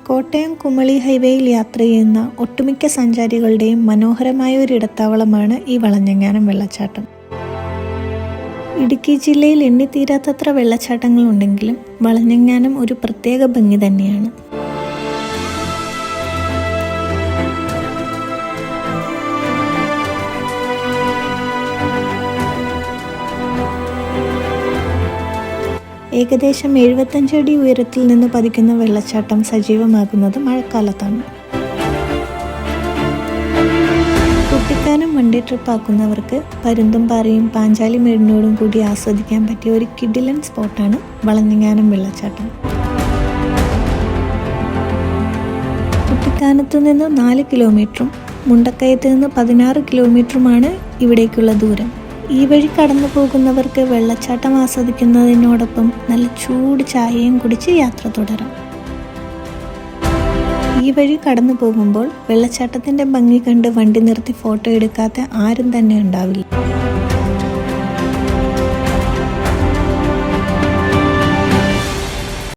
കോട്ടയം കുമളി ഹൈവേയിൽ യാത്ര ചെയ്യുന്ന ഒട്ടുമിക്ക സഞ്ചാരികളുടെയും മനോഹരമായ ഒരു ഇടത്താവളമാണ് ഈ വളഞ്ഞെങ്ങാനം വെള്ളച്ചാട്ടം. ഇടുക്കി ജില്ലയിൽ എണ്ണിത്തീരാത്തത്ര വെള്ളച്ചാട്ടങ്ങളുണ്ടെങ്കിലും വളഞ്ഞെങ്ങാനം ഒരു പ്രത്യേക ഭംഗി തന്നെയാണ്. ഏകദേശം 75 അടി ഉയരത്തിൽ നിന്ന് പതിക്കുന്ന വെള്ളച്ചാട്ടം സജീവമാകുന്നത് മഴക്കാലത്താണ്. കുട്ടിക്കാനം വൺഡേ ട്രിപ്പ് ആക്കുന്നവർക്ക് പരുന്തുംപാറയും പാഞ്ചാലിമേടിനോടും കൂടി ആസ്വദിക്കാൻ പറ്റിയ ഒരു കിഡിലൻ സ്പോട്ടാണ് വളഞ്ഞെങ്ങാനം വെള്ളച്ചാട്ടം. കുട്ടിക്കാനത്തു നിന്ന് 4 കിലോമീറ്ററും മുണ്ടക്കയത്ത് നിന്ന് 16 കിലോമീറ്ററുമാണ് ഇവിടേക്കുള്ള ദൂരം. ഈ വഴി കടന്നു പോകുന്നവർക്ക് വെള്ളച്ചാട്ടം ആസ്വദിക്കുന്നതിനോടൊപ്പം നല്ല ചൂട് ചായയും കുടിച്ച് യാത്ര തുടരാം. ഈ വഴി കടന്നു പോകുമ്പോൾ വെള്ളച്ചാട്ടത്തിൻ്റെ ഭംഗി കണ്ട് വണ്ടി നിർത്തി ഫോട്ടോ എടുക്കാത്ത ആരും തന്നെ ഉണ്ടാവില്ല.